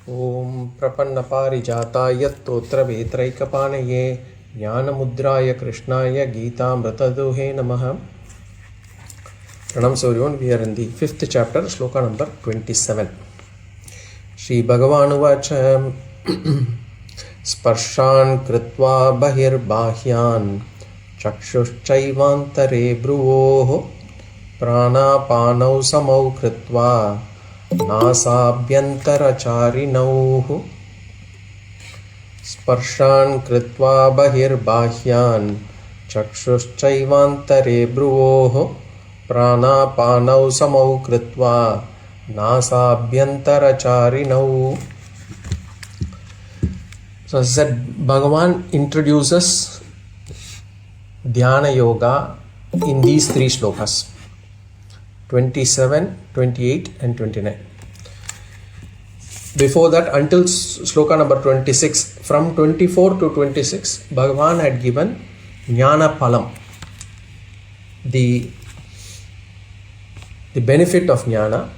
Om Prapannaparijātāya Stotravetraikapānaye Jnānamudraya Krishnāya Gītāmritaduhe Namaha. Pranam so everyone, we are in the 5th chapter, Sloka number 27. Shri Bhagavan uvacha sparśān kṛitvā bahir bāhyān cakṣuḥ antara-bhruvoḥ Prāṇāpānau samau kṛitvā nāsābhyantara-chārinau sparśān kṛitvā bahir bāhyān cakṣuḥ antara-bhruvoḥ Prāṇāpānau samau kṛitvā nāsābhyantara-chārinau. So as I said, Bhagavan introduces Dhyāna yoga in these three slokas, 27, 28 and 29. Before that, until sloka number 26, from 24 to 26, Bhagavan had given Jnana Palam, the benefit of Jnana,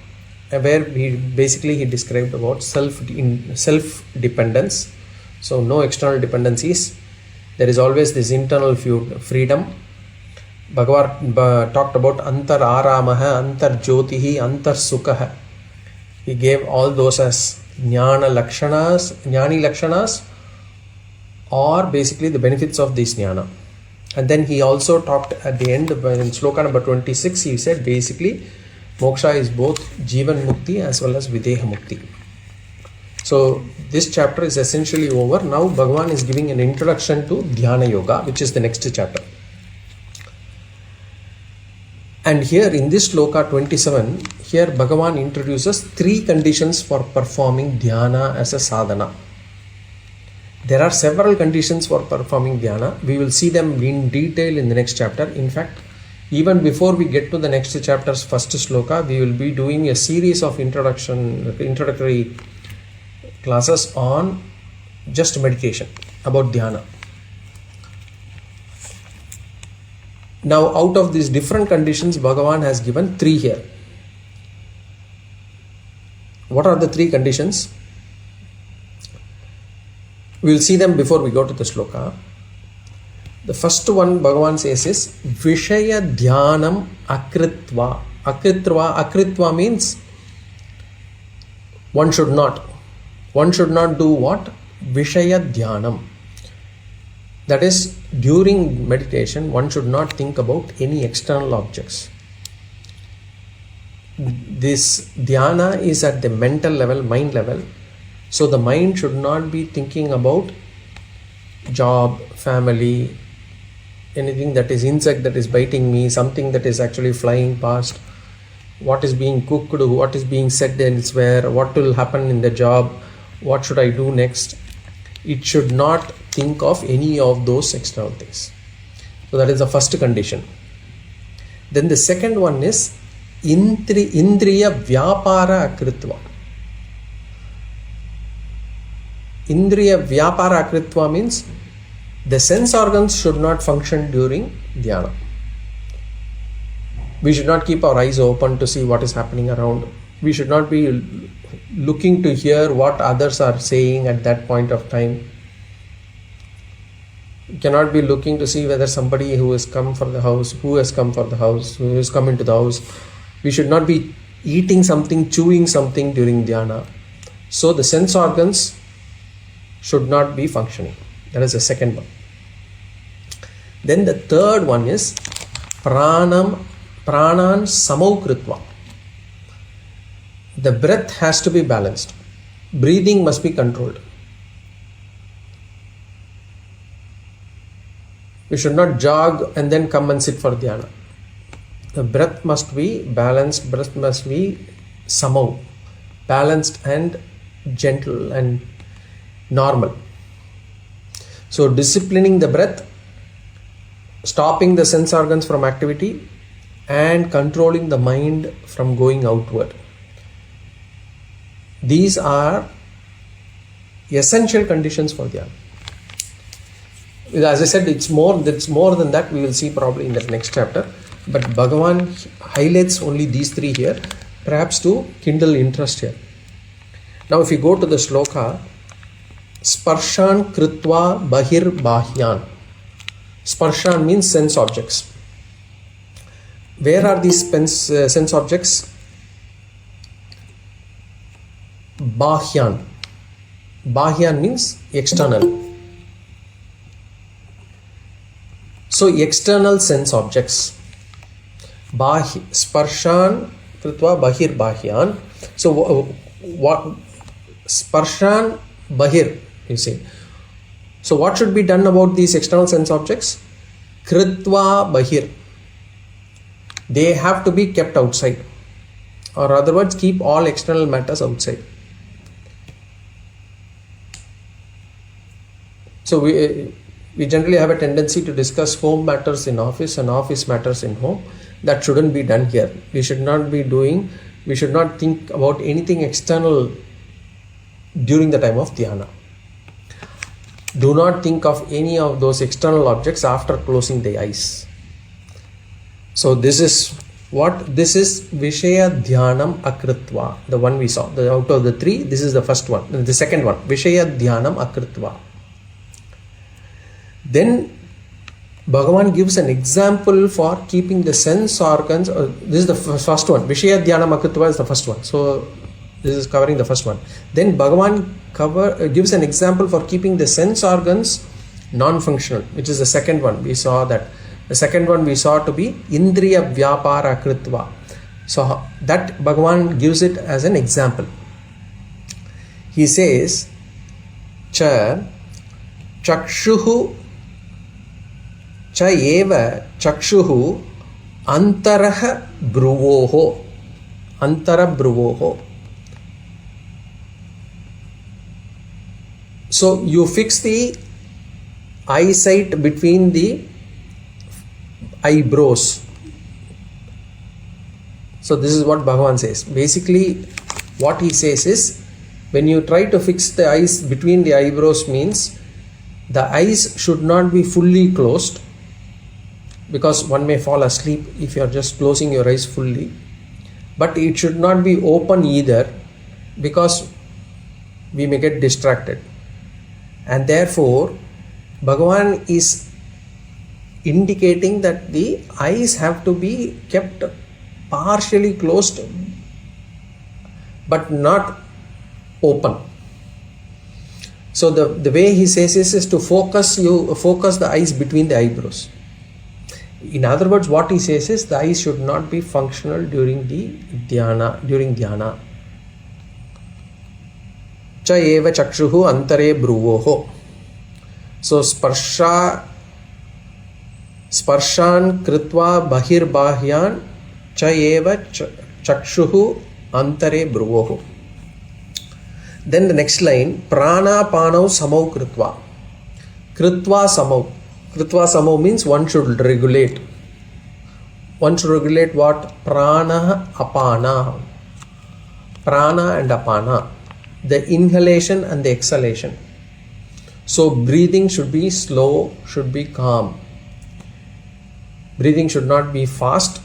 where he described about self-dependence. So no external dependencies. There is always this internal freedom. Bhagavan talked about antara-bhruvoḥ, antar-jyotihi, antar-sukha. He gave all those as jnani lakshanas, or basically the benefits of this jnana. And then he also talked at the end, in sloka number 26, he said basically moksha is both jivan mukti as well as videha mukti. So this chapter is essentially over. Now Bhagavan is giving an introduction to Dhyāna yoga, which is the next chapter. And here in this sloka 27, here Bhagavan introduces three conditions for performing Dhyāna as a sadhana. There are several conditions for performing Dhyāna. We will see them in detail in the next chapter. In fact, even before we get to the next chapter's first sloka, we will be doing a series of introductory classes on just meditation, about Dhyāna. Now, out of these different conditions, Bhagavan has given three here. What are the three conditions? We will see them before we go to the sloka. The first one Bhagavan says is Vishaya-dhyānam akṛitvā. Akṛitvā means one should not do what? Vishaya-dhyānam. That is, during meditation, one should not think about any external objects. This dhyana is at the mental level, mind level. So the mind should not be thinking about job, family, anything that is insect that is biting me, something that is actually flying past, what is being cooked, what is being said elsewhere, what will happen in the job, what should I do next. It should not think of any of those external things. So that is the first condition. Then the second one is Indriya vyāpāra akṛitvā. Indriya vyāpāra akṛitvā means the sense organs should not function during dhyana. We should not keep our eyes open to see what is happening around. We should not be looking to hear what others are saying at that point of time. We cannot be looking to see whether somebody who has come into the house. We should not be eating something, chewing something during dhyana. So the sense organs should not be functioning. That is the second one. Then the third one is Prāṇān samau kṛitvā. The breath has to be balanced. Breathing must be controlled. We should not jog and then come and sit for dhyana. The breath must be balanced, breath must be samau, balanced and gentle and normal. So disciplining the breath, stopping the sense organs from activity, and controlling the mind from going outward. These are essential conditions for dhyana. As I said, it's more than that. We will see probably in the next chapter. But Bhagavan highlights only these three here, perhaps to kindle interest here. Now if you go to the sloka, sparśān kṛitvā bahir bāhyān. Sparśān means sense objects. Where are these sense objects? Bāhyān. Bāhyān means external. So external sense objects. Sparśān kṛitvā bahir bāhyān. So what sparśān bahir, you see. So what should be done about these external sense objects? Kṛitvā bahir. They have to be kept outside, or other words, keep all external matters outside. So we generally have a tendency to discuss home matters in office and office matters in home. That shouldn't be done here. We should not think about anything external during the time of dhyana. Do not think of any of those external objects after closing the eyes. So this is Vishaya-dhyānam akṛitvā, the one we saw. Out of the three, this is the first one, the second one, Vishaya-dhyānam akṛitvā. Then Bhagavan gives an example for keeping the sense organs. This is the first one. Vishaya-dhyānam akṛitvā is the first one. So this is covering the first one. Then Bhagavan gives an example for keeping the sense organs non-functional, which is the second one. We saw that. The second one we saw to be Indriya vyāpāra kṛitvā. So that Bhagavan gives it as an example. He says, cakṣuḥ cha eva cakṣuḥ antara-bhruvoḥ. Antara-bhruvoḥ. So you fix the eyesight between the eyebrows. So this is what Bhagavan says. Basically what he says is, when you try to fix the eyes between the eyebrows, means the eyes should not be fully closed, because one may fall asleep if you are just closing your eyes fully. But it should not be open either, because we may get distracted. And therefore Bhagavan is indicating that the eyes have to be kept partially closed but not open. So the way he says is to focus the eyes between the eyebrows. In other words, what he says is the eyes should not be functional during dhyana. Cha eva cakṣuḥ antara-bhruvoḥ. So sparśān kṛitvā bahir bāhyān cha eva cakṣuḥ antara-bhruvoḥ. Then the next line, Prāṇāpānau samau kṛitvā. Kṛitvā samau. Kṛitvā samau means one should regulate. One should regulate what? Prāṇah apāna. Prāṇa and apāna. The inhalation and the exhalation. So breathing should be slow, should be calm. Breathing should not be fast.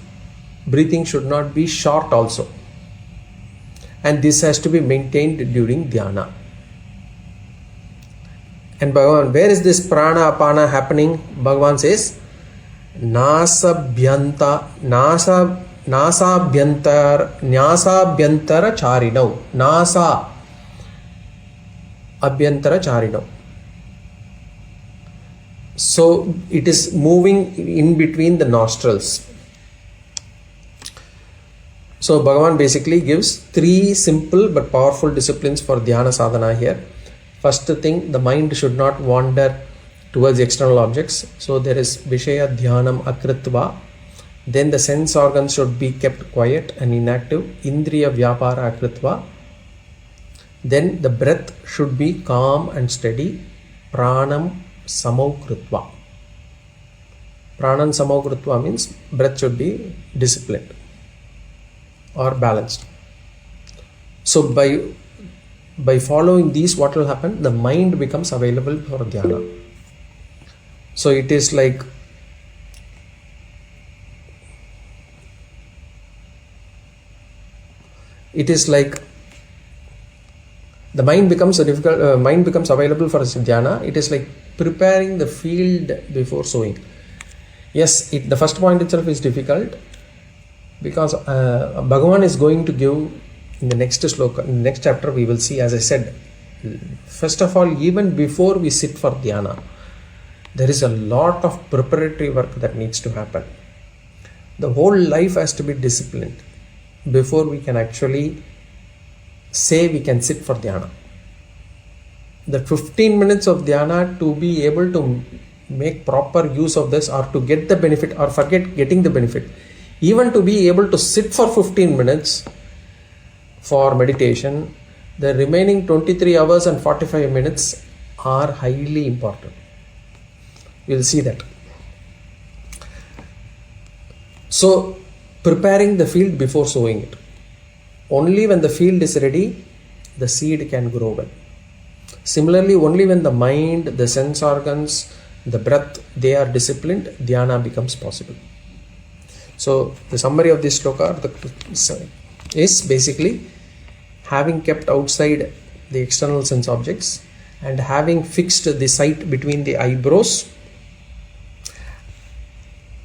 Breathing should not be short also. And this has to be maintained during dhyana. And Bhagavan, where is this prana apana happening? Bhagavan says, Nāsabhyantara charinau. Nasa abhyantara charinau. So it is moving in between the nostrils. So Bhagavan basically gives three simple but powerful disciplines for dhyana sadhana here. First thing, the mind should not wander towards external objects. So there is Vishaya-dhyānam akṛitvā. Then the sense organs should be kept quiet and inactive. Indriya vyāpāra akṛitvā. Then the breath should be calm and steady. Prāṇān samau kṛitvā. Prāṇān samau kṛitvā means breath should be disciplined or balanced. So by following these, what will happen? The mind becomes available for dhyana. So it is like the mind becomes available for dhyana. It is like preparing the field before sowing. Yes, the first point itself is difficult, because Bhagavan is going to give in the next sloka, in the next chapter we will see, as I said, first of all, even before we sit for dhyana, there is a lot of preparatory work that needs to happen. The whole life has to be disciplined before we can actually say we can sit for dhyana. The 15 minutes of dhyana, to be able to make proper use of this, or to get the benefit or forget getting the benefit, even to be able to sit for 15 minutes for meditation, the remaining 23 hours and 45 minutes are highly important. We will see that. So, preparing the field before sowing it. Only when the field is ready, the seed can grow well. Similarly, only when the mind, the sense organs, the breath, they are disciplined, dhyana becomes possible. So, the summary of this sloka is basically having kept outside the external sense objects and having fixed the sight between the eyebrows,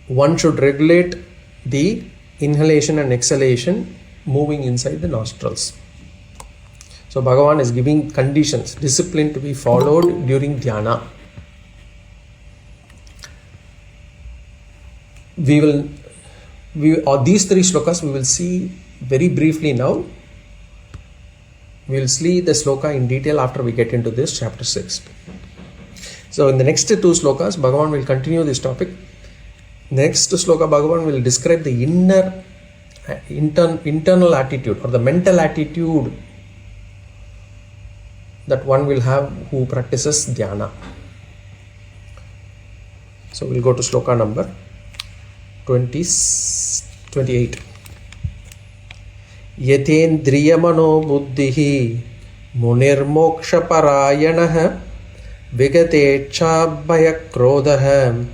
one should regulate the inhalation and exhalation moving inside the nostrils. So Bhagavan is giving conditions, discipline to be followed during dhyana. These three slokas we will see very briefly now. We will see the sloka in detail after we get into this chapter 6. So in the next two slokas, Bhagavan will continue this topic. Next sloka, Bhagavan will describe the internal attitude or the mental attitude that one will have who practices dhyana. So we'll go to sloka number 28. Yatendriya mano buddhihi munirmoksha parayanah vigatecha bhayakrodha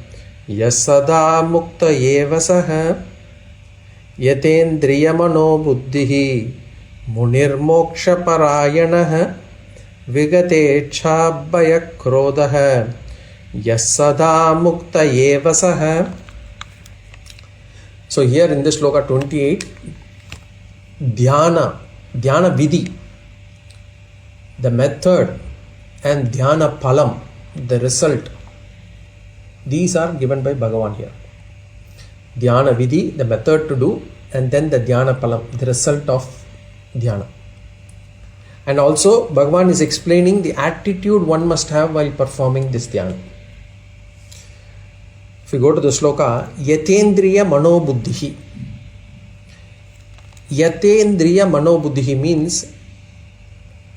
yasada mukta yevasah. Yatendriya mano buddhihi munirmoksha parayanah vigatecha bhayakrodha yasada mukta yevasah. So here in this sloka 28, Dhyāna vidhi, the method, and Dhyāna phalam, the result, these are given by Bhagavan here. Dhyāna vidhi, the method to do, and then the Dhyāna phalam, the result of dhyana. And also Bhagavan is explaining the attitude one must have while performing this dhyana. If we go to the sloka, Yatendriya mano buddhihi. Yatendriya mano buddhihi means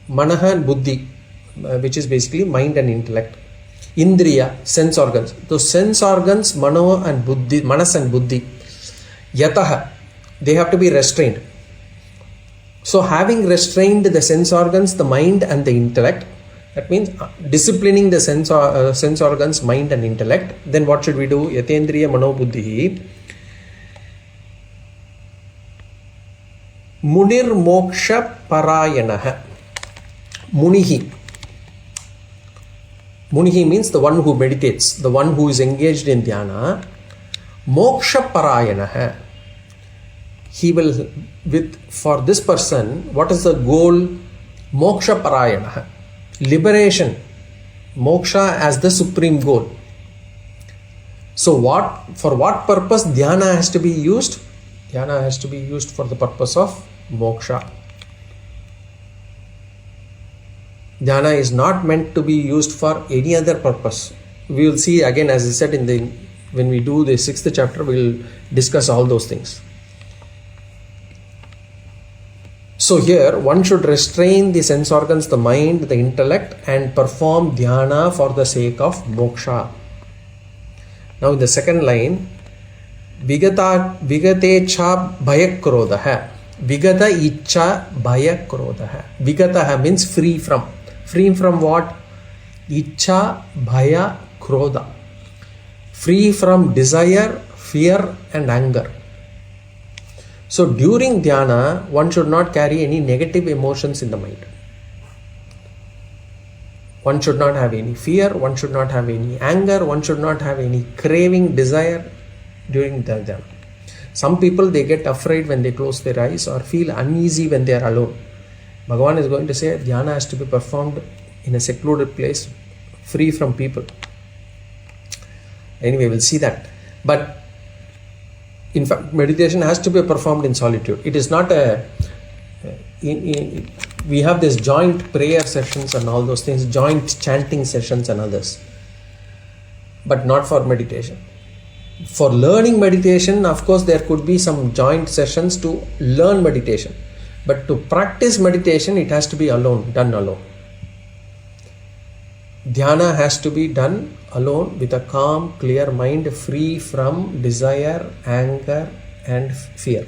manaha and buddhi, which is basically mind and intellect. Indriya, sense organs. Those sense organs, mano and buddhi, manas and buddhi, yataha, they have to be restrained. So having restrained the sense organs, the mind and the intellect, that means disciplining the sense organs, mind and intellect, then what should we do? Yatendriya mano buddhihi munir moksha parayanah. Munihi means the one who meditates, the one who is engaged in dhyana. Moksha parayanah, he will, for this person, what is the goal? Moksha parayanah, liberation, moksha as the supreme goal. So for what purpose dhyana has to be used? Dhyana has to be used for the purpose of moksha. Dhyana is not meant to be used for any other purpose. We will see again, as I said, when we do the 6th chapter, we will discuss all those things. So here, one should restrain the sense organs, the mind, the intellect, and perform dhyana for the sake of moksha. Now in the second line, Vigatecha bhayakrodha. Vigata icha bhayakrodha. Vigataha means free from. Free from what? Icha bhaya krodha. Free from desire, fear and anger. So during dhyana, one should not carry any negative emotions in the mind. One should not have any fear, one should not have any anger, one should not have any craving, desire during the dhyana. Some people, they get afraid when they close their eyes or feel uneasy when they are alone. Bhagavan is going to say dhyana has to be performed in a secluded place, free from people. Anyway, we'll see that. But in fact, meditation has to be performed in solitude. It is not we have this joint prayer sessions and all those things, joint chanting sessions and others, but not for meditation. For learning meditation, of course, there could be some joint sessions to learn meditation, but to practice meditation, it has to be alone, done alone. Dhyana has to be done alone with a calm, clear mind, free from desire, anger and fear.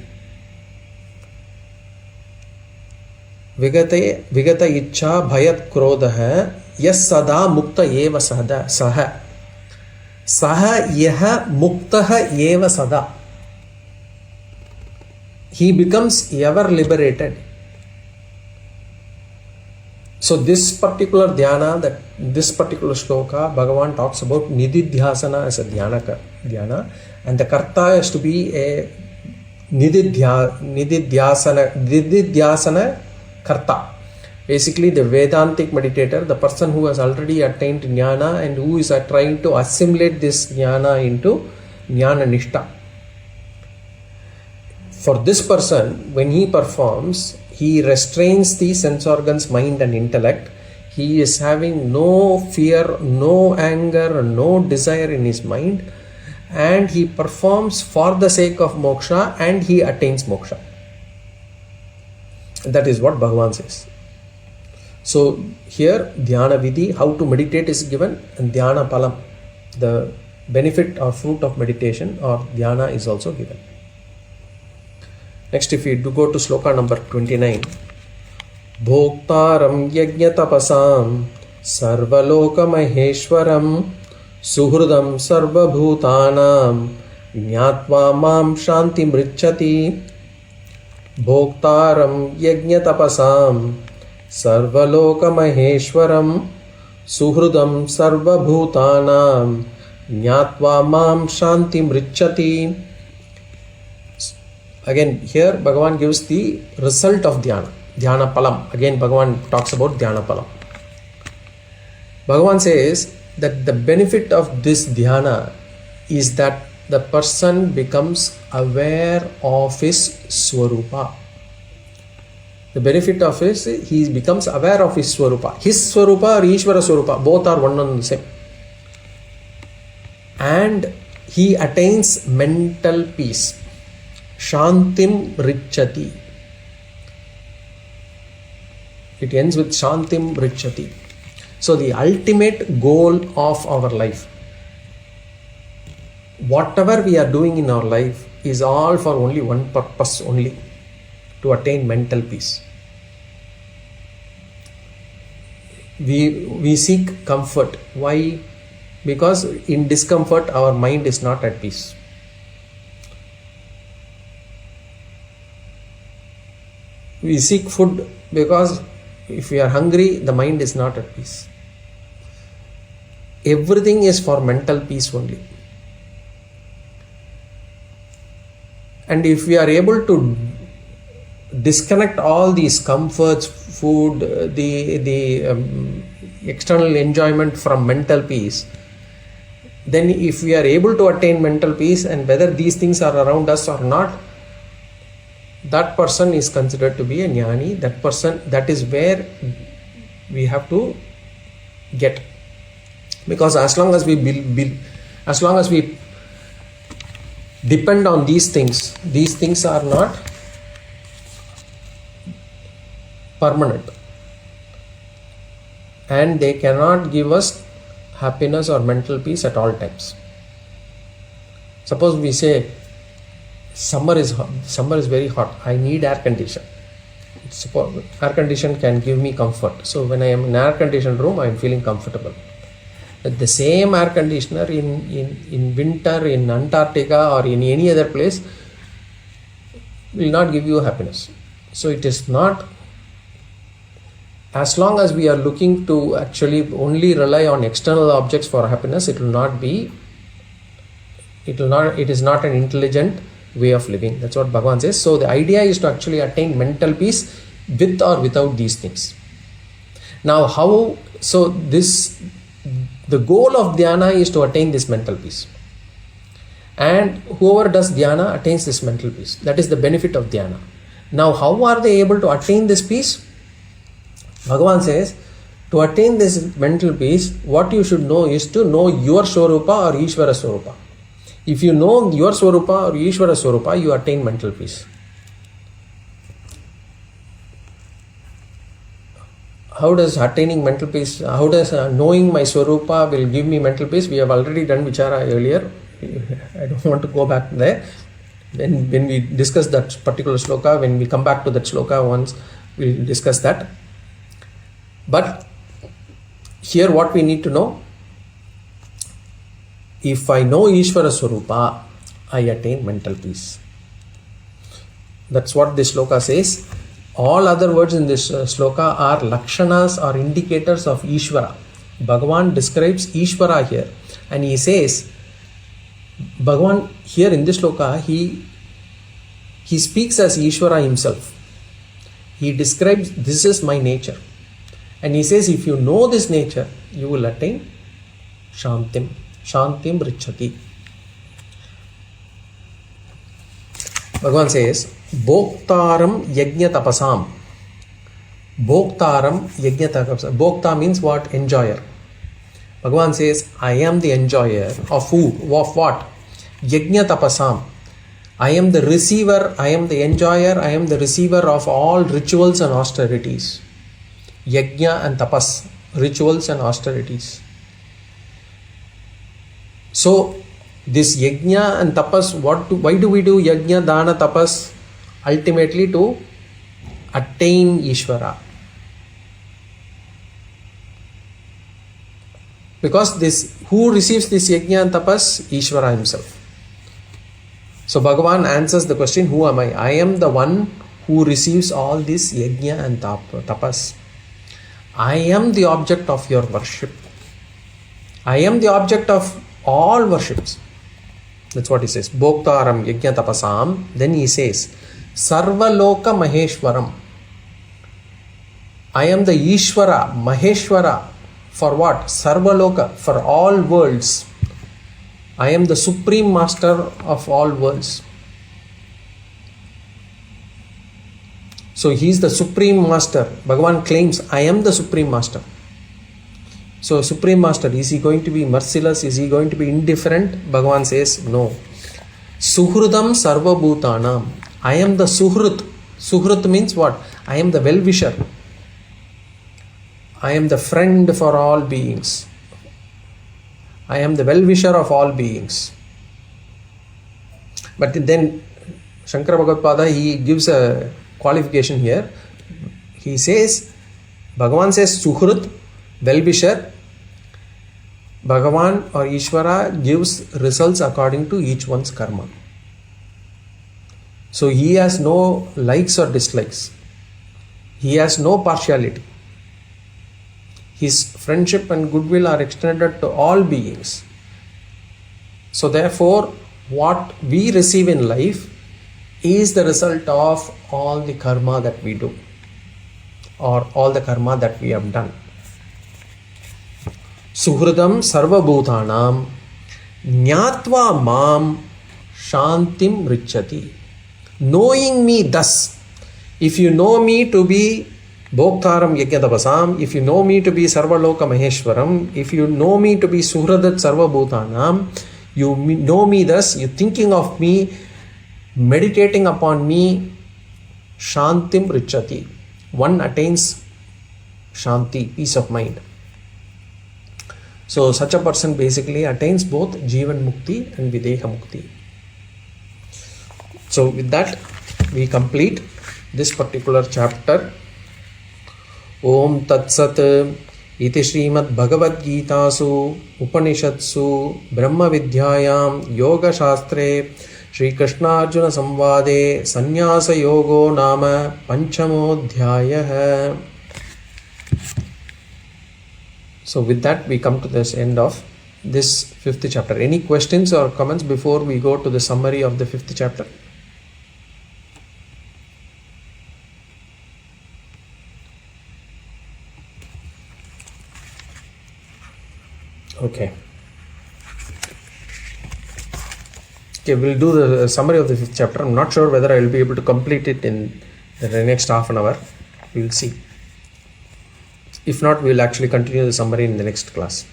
Vigata ichcha bhayat krodha yas sada mukta eva saha. Saha yaha muktaha eva sada. He becomes ever liberated. So this particular dhyana, this particular sloka, Bhagavan talks about nididhyasana as a dhyana, and the karta has to be a nididhyasana karta. Basically, the Vedantic meditator, the person who has already attained jnana and who is trying to assimilate this jnana into jnana nishta. For this person, when he performs, he restrains the sense organs, mind and intellect. He is having no fear, no anger, no desire in his mind, and he performs for the sake of moksha and he attains moksha. That is what Bhagavan says. So here dhyana vidhi, how to meditate is given, and dhyana palam, the benefit or fruit of meditation or dhyana, is also given. Next, if we do go to sloka number 29, Bhoktaram yajna tapasam sarvaloka maheshwaram suhridam sarvabhutanam jnatva mam shanti mrichati. Bhoktaram yajna tapasam sarvaloka maheshwaram suhridam sarvabhutanam jnatva mam shanti mrichati. Again, here Bhagavan gives the result of dhyana, dhyana palam. Again, Bhagavan talks about dhyana palam. Bhagavan says that the benefit of this dhyana is that the person becomes aware of his swarupa. The benefit of is he becomes aware of his swarupa. His swarupa or Ishvara swarupa, both are one and the same. And he attains mental peace. Shantim richati. It ends with Shantim richati. So the ultimate goal of our life, whatever we are doing in our life, is all for only one purpose only, to attain mental peace. We seek comfort. Why? Because in discomfort our mind is not at peace. We seek food because if we are hungry, the mind is not at peace. Everything is for mental peace only. And if we are able to disconnect all these comforts, food, the external enjoyment from mental peace, then if we are able to attain mental peace, and whether these things are around us or not, that person is considered to be a jnani. That person, that is where we have to get. Because as long as we depend on these things are not permanent, and they cannot give us happiness or mental peace at all times. Suppose we say summer is very hot, I need air condition. Suppose air condition can give me comfort, so when I am in an air conditioned room, I am feeling comfortable. But the same air conditioner in winter in Antarctica or in any other place will not give you happiness. So it is not as long as we are looking to actually only rely on external objects for happiness, it is not an intelligent way of living. That's what Bhagavan says. So the idea is to actually attain mental peace with or without these things. Now the goal of dhyana is to attain this mental peace. And whoever does dhyana attains this mental peace. That is the benefit of dhyana. Now how are they able to attain this peace? Bhagavan says, to attain this mental peace, what you should know is to know your Swarupa or Ishvara Swarupa. If you know your Swarupa or Ishvara Swarupa, you attain mental peace. How does attaining mental peace, how does knowing my Swarupa will give me mental peace? We have already done Vichara earlier. I don't want to go back there. When we discuss that particular sloka, when we come back to that sloka once, we'll discuss that. But here what we need to know, if I know Ishvara Swarupa, I attain mental peace. That's what this sloka says. All other words in this sloka are lakshanas or indicators of Ishvara. Bhagavan describes Ishvara here, and he says, Bhagavan here in this sloka, he speaks as Ishvara himself. He describes, this is my nature. And he says, if you know this nature, you will attain shantim richati. Bhagavan says, Bhoktaram yajna tapasam. Bhoktaram yajna tapasam. Bhokta means what? Enjoyer. Bhagavan says, I am the enjoyer of food. Of what? Yajna tapasam. I am the receiver, I am the enjoyer, I am the receiver of all rituals and austerities. Yajna and tapas, rituals and austerities. So, this yajna and tapas, why do we do yajna, dana, tapas? Ultimately to attain Ishvara. Because who receives this yajna and tapas? Ishvara himself. So Bhagavan answers the question, who am I? I am the one who receives all this yajna and tapas. I am the object of your worship. I am the object of all worships. That's what he says. Bhoktaram yajna tapasam. Then he says, Sarvaloka Maheshwaram. I am the Ishvara, Maheshwara. For what? Sarvaloka, for all worlds. I am the supreme master of all worlds. So he is the supreme master. Bhagavan claims, I am the supreme master. So supreme master, is he going to be merciless? Is he going to be indifferent? Bhagavan says, no. Suhrudam sarva bhutanam. I am the suhrut. Suhrut means what? I am the well-wisher. I am the friend for all beings. I am the well-wisher of all beings. But then Shankara Bhagavad-pada, he gives a qualification here. He says, Bhagavan says Suhrut, well-wisher. Bhagavan or Ishvara gives results according to each one's karma. So he has no likes or dislikes. He has no partiality. His friendship and goodwill are extended to all beings. So therefore, what we receive in life is the result of all the karma that we do, or all the karma that we have done. Suhridam sarva bhutanam nyatva mam shantim richati. Knowing me thus, if you know me to be Bhoktaram Yajnatapasam, if you know me to be Sarvaloka Maheshwaram, if you know me to be Suhradat Sarva Bhutanam, you know me thus, you thinking of me, meditating upon me, Shantim Richati. One attains Shanti, peace of mind. So such a person basically attains both Jivan Mukti and Videha Mukti. So with that, we complete this particular chapter. Om Tat Sat iti Srimad Bhagavad Gitasu Upanishadsu Brahma Vidyayam Yoga Shastre Shri Krishna Arjuna Samvade Sannyasa Yogo Nama Panchamodhyayah. So with that, we come to this end of this 5th chapter. Any questions or comments before we go to the summary of the 5th chapter? Okay. Okay, we'll do the summary of the 5th chapter. I'm not sure whether I will be able to complete it in the next half an hour. We'll see. If not, we'll actually continue the summary in the next class.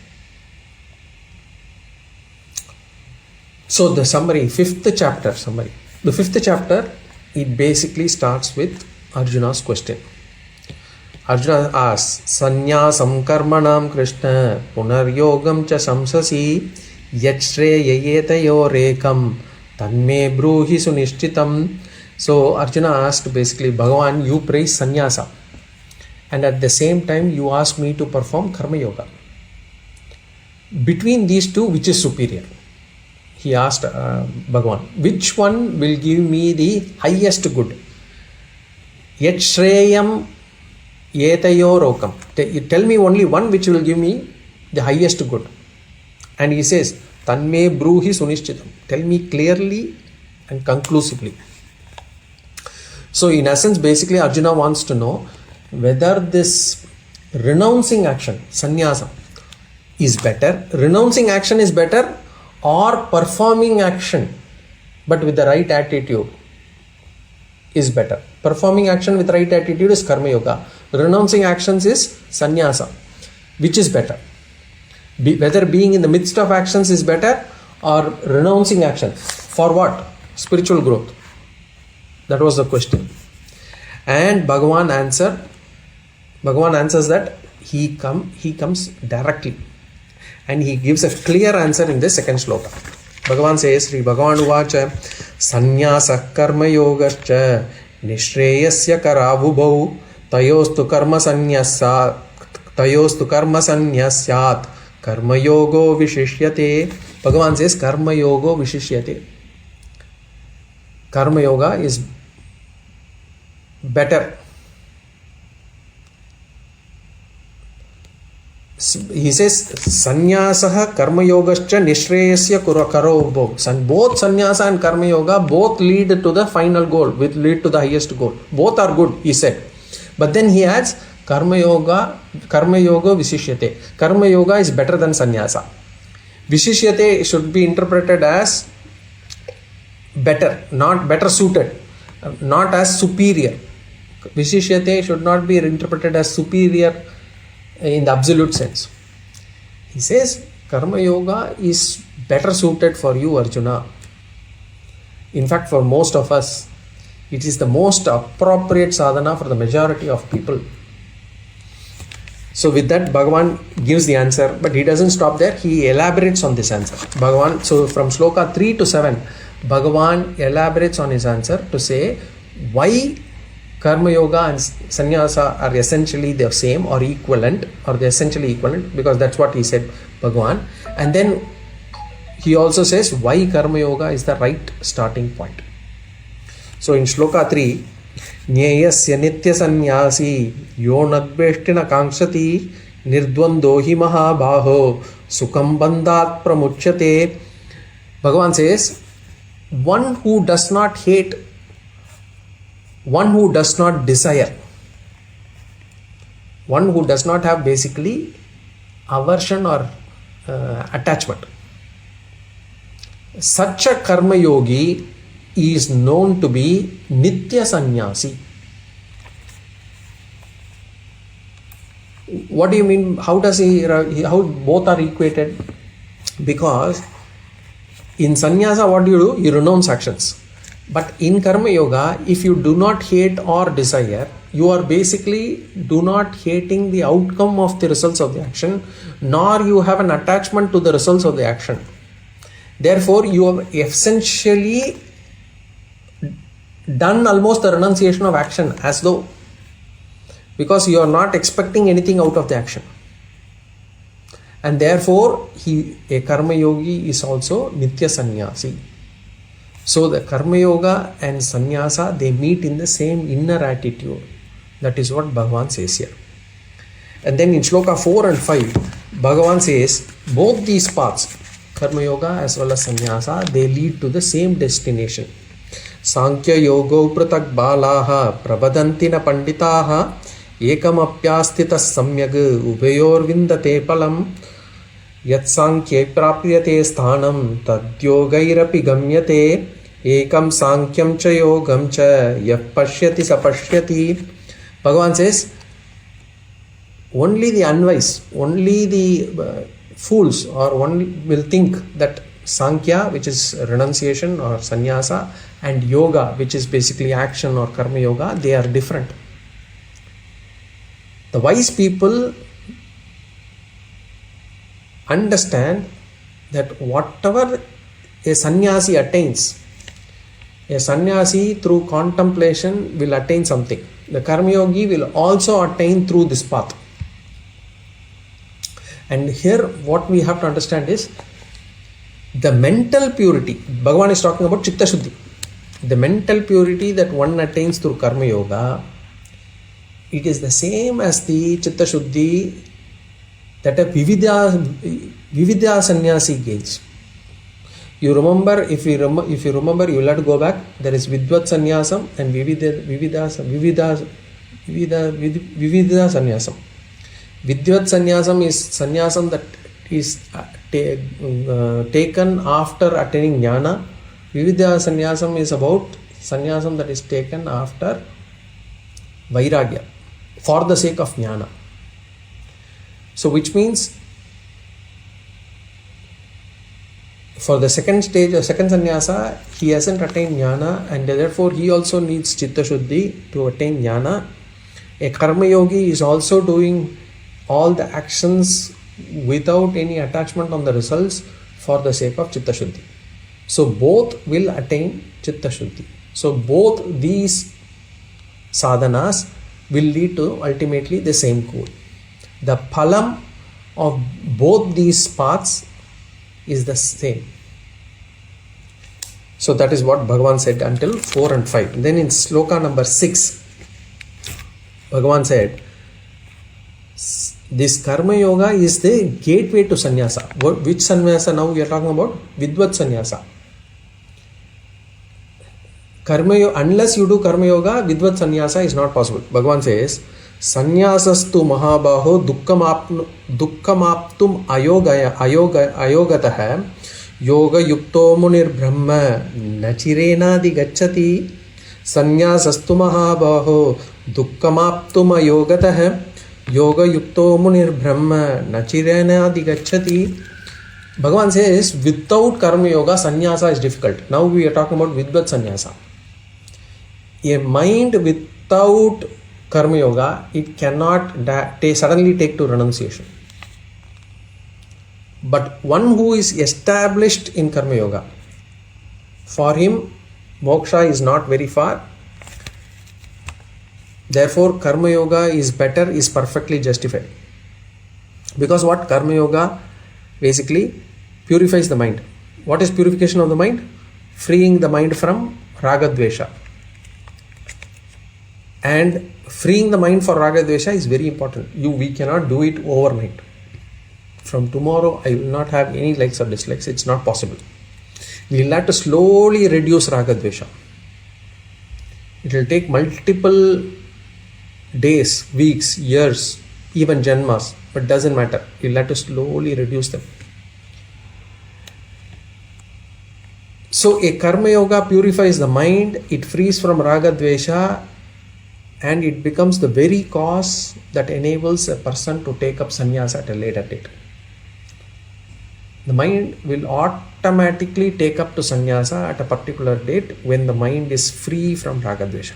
So the summary, 5th chapter summary. The 5th chapter, it basically starts with Arjuna's question. Arjuna asks, Sannyasam karmanam Krishna punaryogam cha samsasi yachreyaetayorekam tanme bruhi sunishchitam. So Arjuna asked basically, Bhagavan, you praise sannyasa, and at the same time you ask me to perform karma yoga. Between these two, which is superior? He asked Bhagavan, which one will give me the highest good? Yet Shreyam Yetayorokam. Tell me only one which will give me the highest good. And he says, Tanme Bruhi Sunishchitam. Tell me clearly and conclusively. So in essence, basically Arjuna wants to know whether this renouncing action, sannyasa, is better. Renouncing action is better, or performing action but with the right attitude is better. Performing action with right attitude is karma yoga. Renouncing actions is sannyasa. Which is better? Whether being in the midst of actions is better or renouncing action. For what? Spiritual growth. That was the question. And Bhagavan answers that he comes directly. And he gives a clear answer in the second sloka. Bhagavan says, Sri Bhagavan uvacha sannyasa karma yogascha nishreyasya karavubhau tayostu karma sannyasat karma yogo vishishyate. Bhagavan says karma yogo vishishyate. Karma yoga is better. He says, Sannyasa karma yogascha nishreyasya karovubhau. Both sannyasa and karma yoga both lead to the final goal, lead to the highest goal. Both are good, he said. But then he adds, karma yoga vishishyate. Karma yoga is better than sannyasa. Vishishyate should be interpreted as better, not better suited, not as superior. Vishishyate should not be interpreted as superior in the absolute sense. He says karma yoga is better suited for you, Arjuna. In fact, for most of us, it is the most appropriate sadhana for the majority of people. So with that, Bhagavan gives the answer, but he doesn't stop there. He elaborates on this answer. Bhagavan, so from sloka 3 to 7, Bhagavan elaborates on his answer to say why karma yoga and sannyasa are essentially the same or equivalent, or they're essentially equivalent, because that's what he said, Bhagavan. And then he also says why karma yoga is the right starting point. So in sloka 3, Nyayasya nitya sannyasi yonadveshtina kaṅkṣati nirdvando hi mahabāho sukham bandhat pramuchyate. Bhagavan says, one who does not hate, one who does not desire, one who does not have basically aversion or attachment, such a karma yogi is known to be nitya sannyasi. What do you mean? How both are equated? Because in sannyasa, what do? You renounce actions. But in karma yoga, if you do not hate or desire, you are basically do not hating the outcome of the results of the action, nor you have an attachment to the results of the action. Therefore, you have essentially done almost the renunciation of action, as though, because you are not expecting anything out of the action. And therefore, a karma yogi is also nitya sannyasi. So the karma yoga and sannyasa, they meet in the same inner attitude. That is what Bhagavan says here. And then in sloka 4 and 5, Bhagavan says both these paths, karma yoga as well as sannyasa, they lead to the same destination. Sankhya yogo pratak balaha prabadanti na panditaha ekam apyastita samyag ubayor vindate palam yat sankhye prapyate sthanam tadyogairapi gamyate ekam sankyam cha yogam cha yah pashyati sapashyati. Bhagavan says only the unwise, only the fools or one will think that Sankhya, which is renunciation or sannyasa, and yoga, which is basically action or karma yoga, they are different. The wise people understand that whatever a sannyasi attains, a sannyasi through contemplation will attain something. The karma yogi will also attain through this path. And here what we have to understand is the mental purity. Bhagavan is talking about chitta shuddhi. The mental purity that one attains through karma yoga, it is the same as the chitta shuddhi that a vividya sannyasi gains. You remember, if you remember, you will have to go back. There is vidvat sannyasam and vividya sannyasam. Vidvat sannyasam is sannyasam that is taken after attaining jnana. Vividya sannyasam is about sannyasam that is taken after vairagya, for the sake of jnana. So which means for the second stage or second sannyasa, he hasn't attained jnana, and therefore he also needs chitta shuddhi to attain jnana. A karma yogi is also doing all the actions without any attachment on the results for the sake of chitta shuddhi. So both will attain chitta shuddhi. So both these sadhanas will lead to ultimately the same goal. The phalam of both these paths is the same. So that is what Bhagavan said until 4 and 5. Then in sloka number 6, Bhagavan said, this karma yoga is the gateway to sannyasa. Which sannyasa now we are talking about? Vidvat sannyasa. Unless you do karma yoga, vidvat sannyasa is not possible. Bhagavan says, sannyāsastu mahabaho dukkhamaptum ayogatah yoga yukto munir brahma nachirenadi gacchati. Sannyāsastu mahabaho dukkhamaptum ayogatah yoga yukto munir brahma nachirenadi gacchati. Bhagavan says without karma yoga sannyasa is difficult. Now we are talking about vidvat sannyasa. A mind without karma yoga, it cannot suddenly take to renunciation. But one who is established in karma yoga, for him moksha is not very far. Therefore karma yoga is better, is perfectly justified. Because what? Karma yoga basically purifies the mind. What is purification of the mind? Freeing the mind from raga dvesha. And freeing the mind for raga dvesha is very important. We cannot do it overnight. From tomorrow I will not have any likes or dislikes. It's not possible. We will have to slowly reduce raga dvesha. It will take multiple days, weeks, years, even janmas, but doesn't matter. You will have to slowly reduce them. So a karma yoga purifies the mind, it frees from raga dvesha, and it becomes the very cause that enables a person to take up sannyasa at a later date. The mind will automatically take up to sannyasa at a particular date when the mind is free from raga dvesha.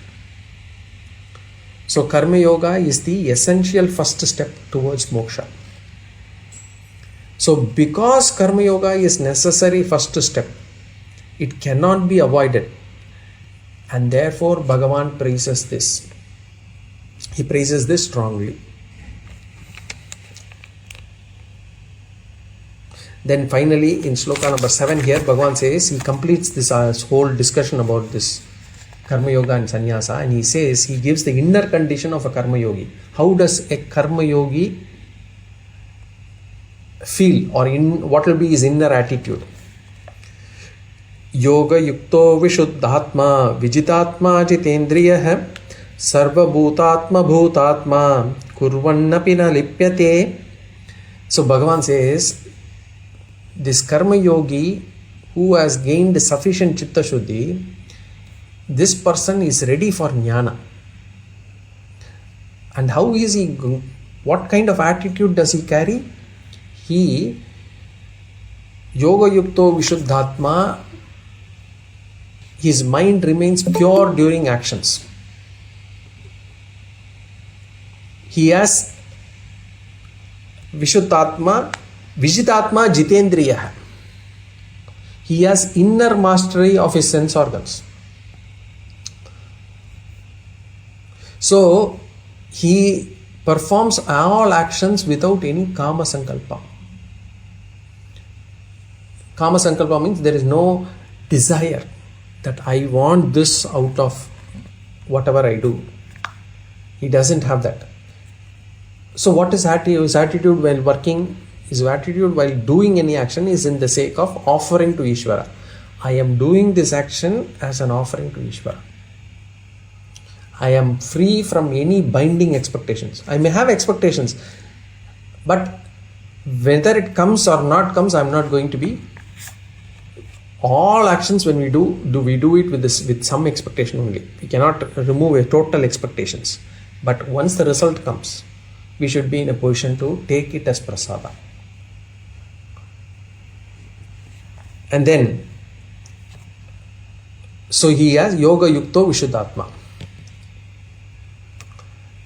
So karma yoga is the essential first step towards moksha. So because karma yoga is necessary first step, it cannot be avoided, and therefore Bhagavan praises this. He praises this strongly. Then finally in sloka number 7 here, Bhagavan says, he completes this whole discussion about this karma yoga and sannyasa, and he says, he gives the inner condition of a karma yogi. How does a karma yogi feel, or in what will be his inner attitude. Yoga yukto vishuddhatma vijitatma jitendriyah sarva bhutatma bhutatma kurvannapi na lipyate. So Bhagavan says, this karma yogi who has gained sufficient chitta shuddhi, this person is ready for jnana. And how is he? What kind of attitude does he carry? He yoga yukto vishuddhatma, his mind remains pure during actions. He has vishuddhatma, vijitatma jitendriya. He has inner mastery of his sense organs. So he performs all actions without any kama sankalpa. Kama sankalpa means there is no desire that I want this out of whatever I do. He doesn't have that. So what is his attitude while working? His attitude while doing any action is in the sake of offering to Ishvara. I am doing this action as an offering to Ishvara. I am free from any binding expectations. I may have expectations, but whether it comes or not comes, I am not going to be. All actions when we do we do it with some expectation only. We cannot remove a total expectations. But once the result comes, we should be in a position to take it as prasada. And then, so he has yoga yukto vishuddhatma.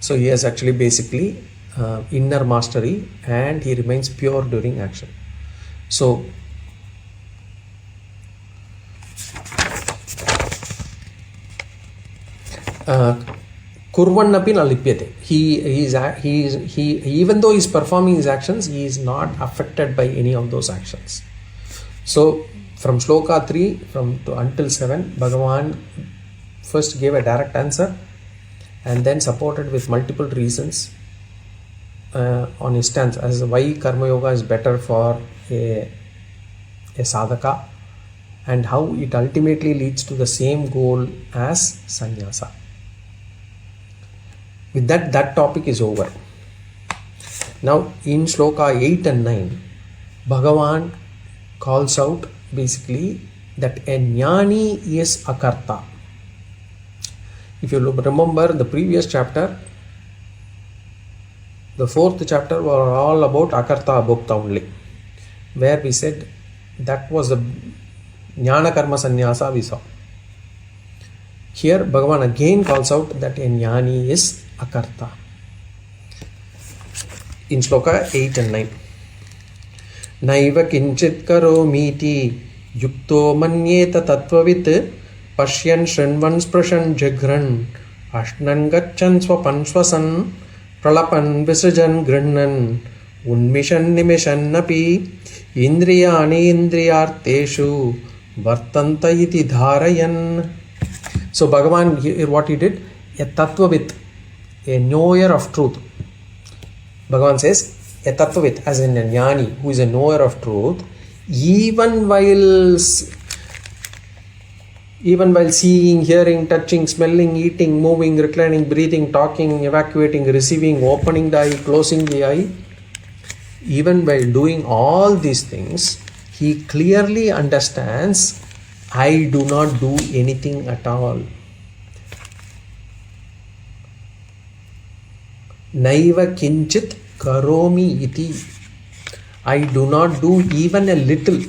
So he has actually basically inner mastery, and he remains pure during action. So kurvannapi na lipyate. He even though he is performing his actions, he is not affected by any of those actions. So from Sloka 3 until 7, Bhagavan first gave a direct answer and then supported with multiple reasons on his stance as why karma yoga is better for a sadhaka and how it ultimately leads to the same goal as sannyasa. With that topic is over. Now in Sloka 8 and 9, Bhagavan calls out basically that a jnani is akarta. If you remember the previous chapter, the 4th chapter were all about akarta abhokta only, where we said that was the jnana karma sannyasa we saw. Here Bhagavan again calls out that a jnani is akarta. In Sloka 8 and 9. Naiva kinchit karomiti yukto manyeta tattvavit pashyan shrinvan sprashan jagran ashnan gachan swapan swasan pralapan visajan grannan unmishan nimishan napi indriyani indriyarteshu vartanta iti dharayan. So Bhagavan here what he did, a tattvavit, a knower of truth. Bhagavan says a tattvavit, as in a jnani who is a knower of truth, even while seeing, hearing, touching, smelling, eating, moving, reclining, breathing, talking, evacuating, receiving, opening the eye, closing the eye, even while doing all these things, he clearly understands, I do not do anything at all. Naiva kinchit karomi iti. I do not do even a little.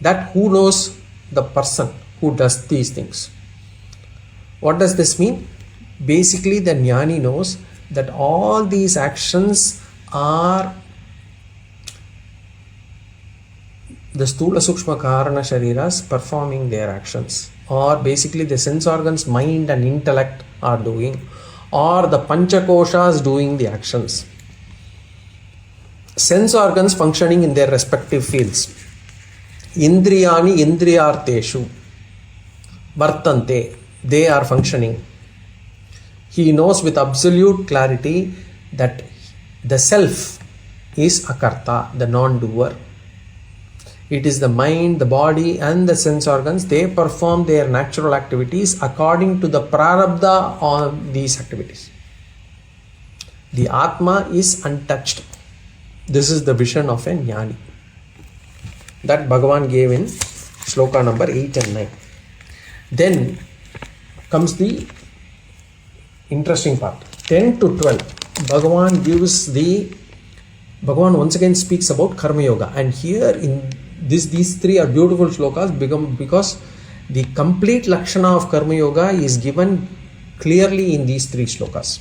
That who knows? The person who does these things. What does this mean? Basically, the jnani knows that all these actions are the stula sukshma karana shariras performing their actions, or basically the sense organs, mind and intellect are doing, or the panchakoshas doing the actions. Sense organs functioning in their respective fields. Indriyani indriyarteshu vartante, they are functioning. He knows with absolute clarity that the self is akarta, the non-doer. It is the mind, the body and the sense organs. They perform their natural activities according to the prarabdha of these activities. The Atma is untouched. This is the vision of a jnani. That Bhagavan gave in Sloka number 8 and 9. Then comes the interesting part. 10 to 12. Bhagavan once again speaks about Karma Yoga. And here in these three are beautiful shlokas because the complete Lakshana of Karma Yoga is given clearly in these three shlokas.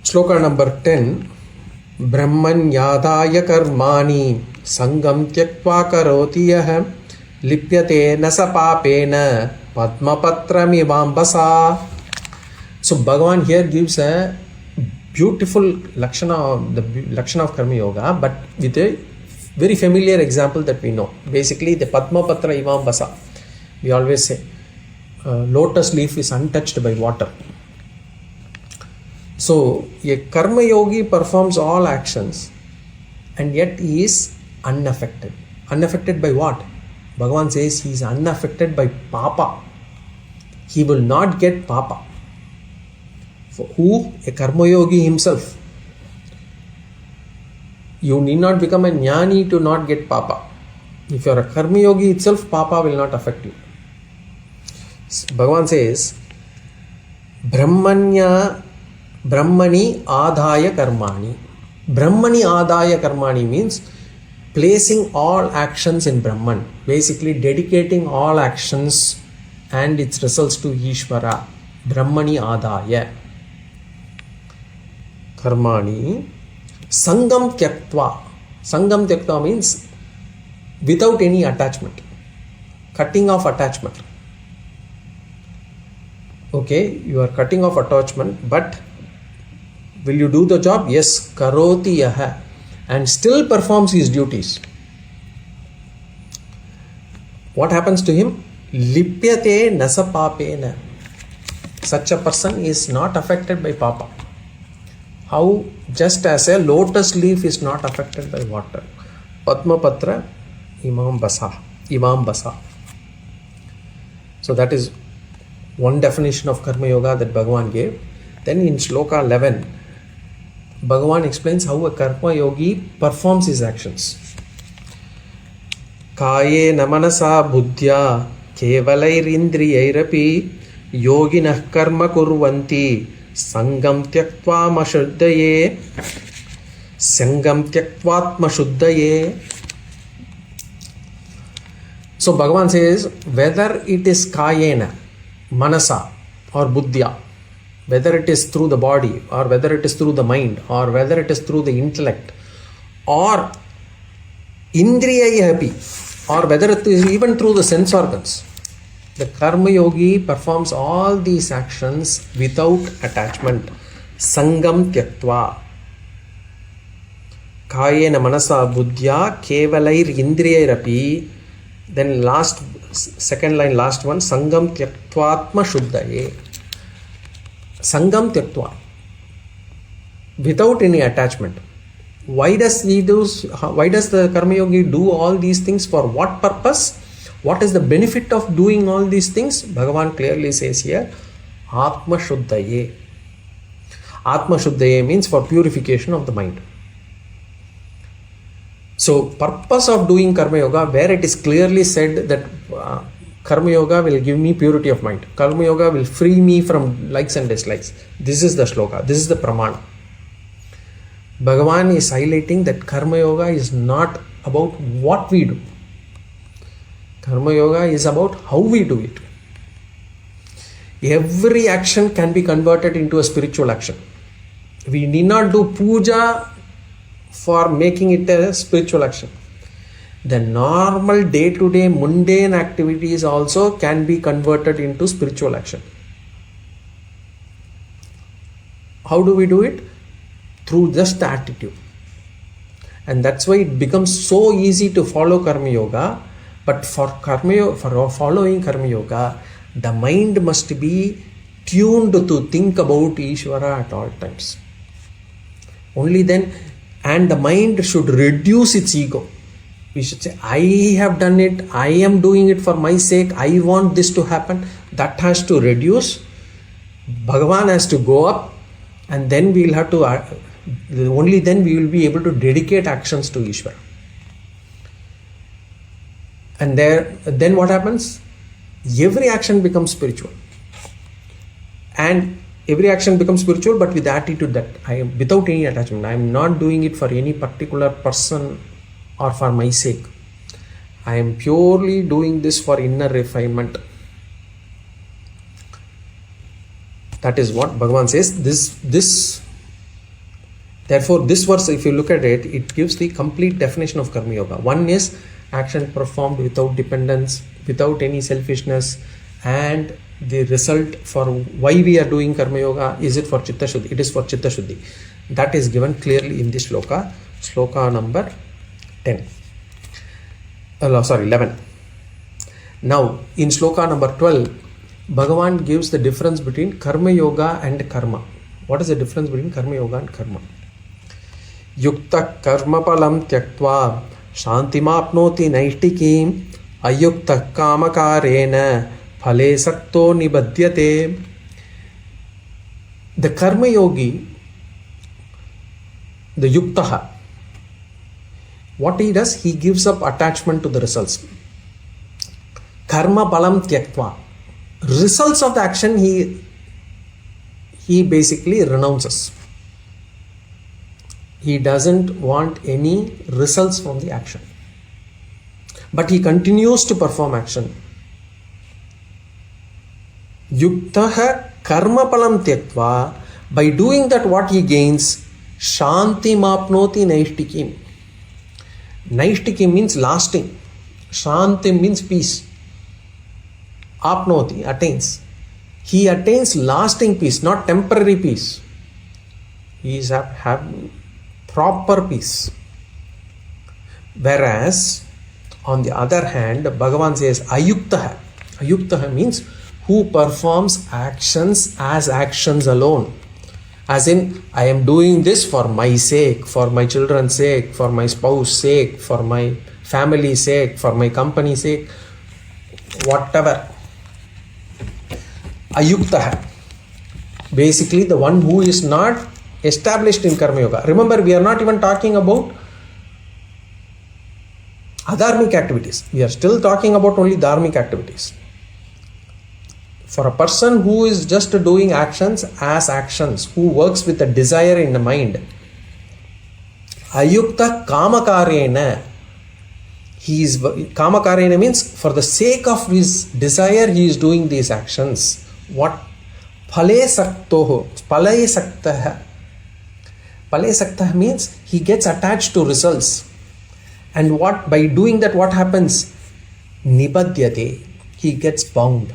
Sloka number 10. Brahmanyādāya karmāni sangam tyaktva karoti yah lipyate nasa papena padmapatram ivambasa. So Bhagavan here gives a beautiful Lakshana, the Lakshana of Karma Yoga, but with a very familiar example that we know. Basically, the Padmapatra Ivambasa. We always say, lotus leaf is untouched by water. So, a Karma Yogi performs all actions and yet he is unaffected. Unaffected by what? Bhagavan says he is unaffected by Papa. He will not get Papa. For who? A Karma Yogi himself. You need not become a jnani to not get Papa. If you are a Karma Yogi itself, Papa will not affect you. Bhagavan says, Brahmani adhaya karmani. Brahmani adhaya karmani means placing all actions in Brahman. Basically dedicating all actions and its results to Ishvara. Brahmani adhaya karmani sangam tyaktva. Sangam tyaktva means without any attachment. Cutting off attachment. Okay, you are cutting off attachment, but will you do the job? Yes, karoti yaha, and still performs his duties. What happens to him? Lipyate nasa papena. Such a person is not affected by papa. How? Just as a lotus leaf is not affected by water. Padmapatra imam basa. So that is one definition of Karma Yoga that Bhagavan gave. Then in Sloka 11, Bhagavan explains how a Karma Yogi performs his actions. Kaye namanasa buddhya kevalair indriyairapi yoginah karma kurvanti sangam tyaktva mashuddhaye sangam tyaktvatma shuddhaye. So Bhagavan says, whether it is kayena, manasa or buddhya, whether it is through the body or whether it is through the mind or whether it is through the intellect or indriya or whether it is even through the sense organs, the Karma Yogi performs all these actions without attachment. Sangam tyaktva. Kayena manasa buddhya kevalair indriyairapi. Then second line, last one, sangam tyaktvatma shuddhaye. Sangam tyaktva. Without any attachment. Why does the Karma Yogi do all these things? For what purpose? What is the benefit of doing all these things? Bhagavan clearly says here, Atma Shuddhaye. Atma Shuddhaye means for purification of the mind. So, purpose of doing Karma Yoga, where it is clearly said that Karma Yoga will give me purity of mind. Karma Yoga will free me from likes and dislikes. This is the Sloka. This is the Pramāṇa. Bhagavan is highlighting that Karma Yoga is not about what we do. Karma Yoga is about how we do it. Every action can be converted into a spiritual action. We need not do puja for making it a spiritual action. The normal day-to-day mundane activities also can be converted into spiritual action. How do we do it? Through just the attitude. And that's why it becomes so easy to follow Karma Yoga. But for following Karma Yoga, the mind must be tuned to think about Ishvara at all times. Only then, and the mind should reduce its ego. We should say, I have done it, I am doing it for my sake, I want this to happen. That has to reduce. Bhagavan has to go up, and then we will have to, only then we will be able to dedicate actions to Ishvara. And then what happens? Every action becomes spiritual. And every action becomes spiritual, but with the attitude that I am without any attachment. I am not doing it for any particular person or for my sake. I am purely doing this for inner refinement. That is what Bhagavan says. Therefore, this verse, if you look at it, it gives the complete definition of Karma Yoga. One is action performed without dependence, without any selfishness, and the result for why we are doing Karma Yoga, is it for Chitta Shuddhi? It is for Chitta Shuddhi. That is given clearly in this Sloka, Sloka number 11. Now, in Sloka number 12, Bhagavan gives the difference between Karma Yoga and Karma. What is the difference between Karma Yoga and Karma? Yukta karma palam tyaktva shantimapnoti naishtikim ayukta kamakarena phale sakto nibadhyate. The Karma Yogi, the Yuktaha, what he does, he gives up attachment to the results. Karma palam tyaktva. Results of the action he basically renounces. He doesn't want any results from the action. But he continues to perform action. Yuktaha karma palam tyaktva. By doing that, what he gains? Shanti mapnoti naishtikim. Naishtikim means lasting. Shanti means peace. Apnoti, attains. He attains lasting peace, not temporary peace. He is having proper peace. Whereas, on the other hand, Bhagavan says ayuktaha. Ayuktaha means who performs actions as actions alone. As in, I am doing this for my sake, for my children's sake, for my spouse's sake, for my family's sake, for my company's sake, whatever. Ayuktaha. Basically, the one who is not established in Karma Yoga. Remember, we are not even talking about adharmic activities. We are still talking about only dharmic activities. For a person who is just doing actions as actions, who works with a desire in the mind, ayukta kamakarena. Kamakarena means for the sake of his desire, he is doing these actions. What? Phale saktoho. Phale saktaha. Phale saktaha means he gets attached to results. And what? By doing that, what happens? Nibadhyate. He gets bound.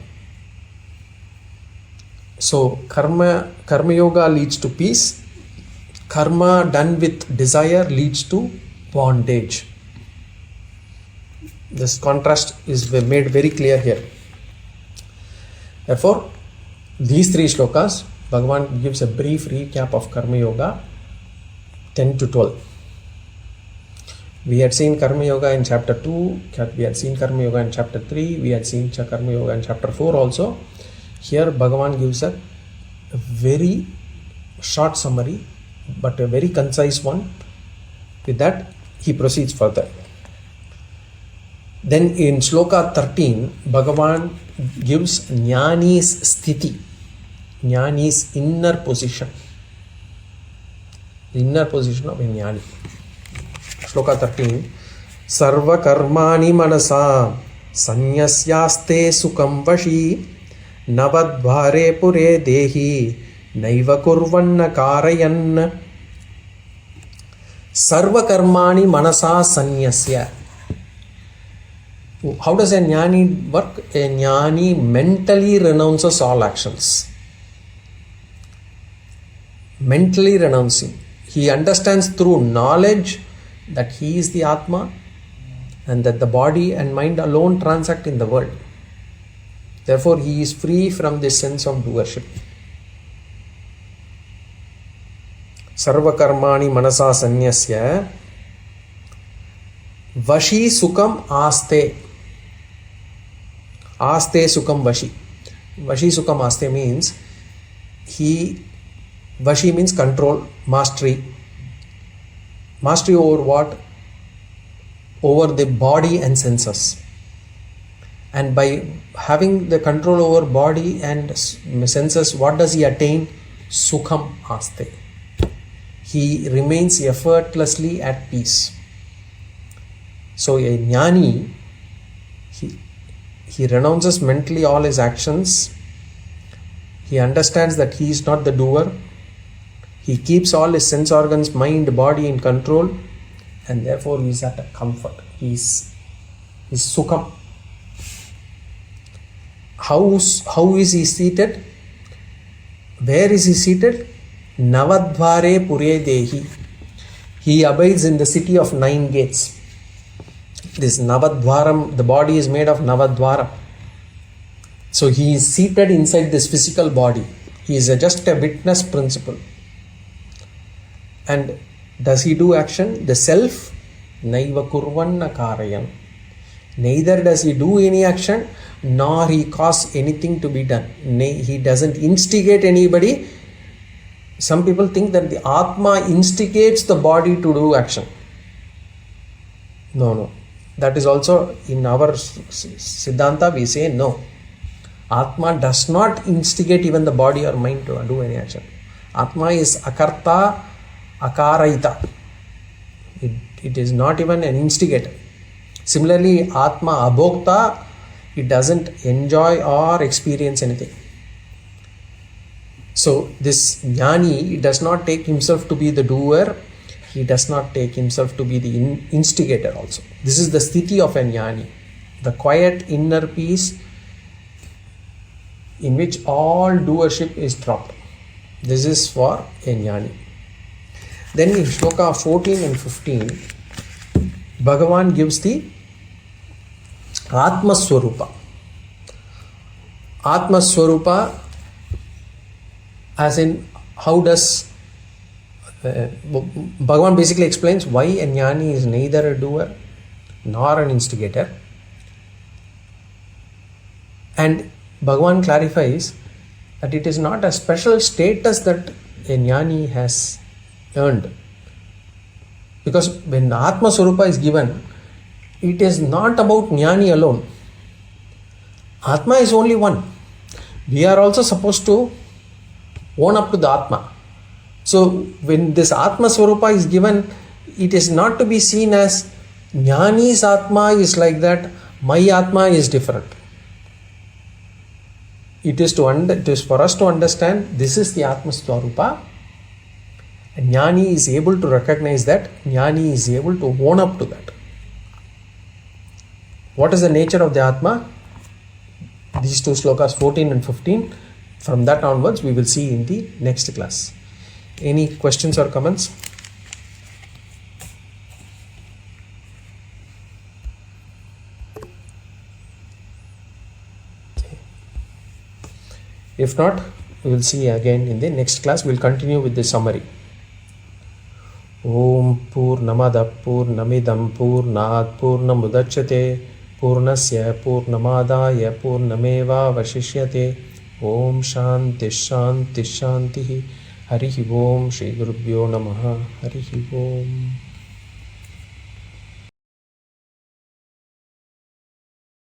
So, karma yoga leads to peace. Karma done with desire leads to bondage. This contrast is made very clear here. Therefore, these three shlokas, Bhagavan gives a brief recap of Karma Yoga 10 to 12. We had seen Karma Yoga in chapter 2, we had seen Karma Yoga in chapter 3, we had seen Karma Yoga in chapter 4 also. Here Bhagavan gives a very short summary, but a very concise one. With that, he proceeds further. Then in Sloka 13, Bhagavan gives Jnani's sthiti, Jnani's inner position. The inner position of a Jnani. Sloka 13, Sarva karmani manasa sanyasyaste sukam vashi navadvare pure dehi naiva kurvanna karayan. Sarva karmani manasa sanyasya. How does a Jnani work? A Jnani mentally renounces all actions. Mentally renouncing. He understands through knowledge that he is the Atma and that the body and mind alone transact in the world. Therefore, he is free from this sense of doership. sarvakarmani manasa sanyasya vashi sukam aste. Aste sukam vashi. Vashi sukam aste means vashi means control, mastery. Mastery over what? Over the body and senses. And by having the control over body and senses, what does he attain? Sukham aste. He remains effortlessly at peace. So a jnani, he renounces mentally all his actions. He understands that he is not the doer. He keeps all his sense organs, mind, body in control, and therefore he is at a comfort. He is sukham. How is he seated? Where is he seated? Navadvare pure dehi. He abides in the city of 9 gates. This Navadvaram, the body is made of Navadvaram. So he is seated inside this physical body. He is just a witness principle. And does he do action? The self, naiva kurvanna karayan. Neither does he do any action, nor he cause anything to be done. He doesn't instigate anybody. Some people think that the Atma instigates the body to do action. No. That is also in our Siddhanta we say no. Atma does not instigate even the body or mind to do any action. Atma is akarta, akṛitvā. It is not even an instigator. Similarly, Atma abhokta, it doesn't enjoy or experience anything. So this jnani does not take himself to be the doer. He does not take himself to be the instigator also. This is the sthiti of a jnani, the quiet inner peace in which all doership is dropped. This is for a jnani. Then in Sloka 14 and 15, Bhagavan gives the Atma Swarupa. Atma Swarupa, as in how does Bhagavan basically explains why a jnani is neither a doer nor an instigator. And Bhagavan clarifies that it is not a special status that a jnani has earned. Because when Atma Swarupa is given, it is not about jnani alone. Atma is only one. We are also supposed to own up to the Atma. So when this Atma Swarupa is given, it is not to be seen as jnani's Atma is like that, my Atma is different. It is for us to understand this is the Atma Swarupa. And jnani is able to recognize that, jnani is able to own up to that. What is the nature of the Atma? These two slokas 14 and 15. From that onwards we will see in the next class. Any questions or comments? If not, we will see again in the next class. We will continue with the summary. Om Purnamada Purnamidam Purnat Purnamudachyate Purnasya Purnamadaya Purnameva Vashishyate. Om Shanti Shanti Shanti. Harihi Om Shri Gurubhyo Namaha. Harihi Om.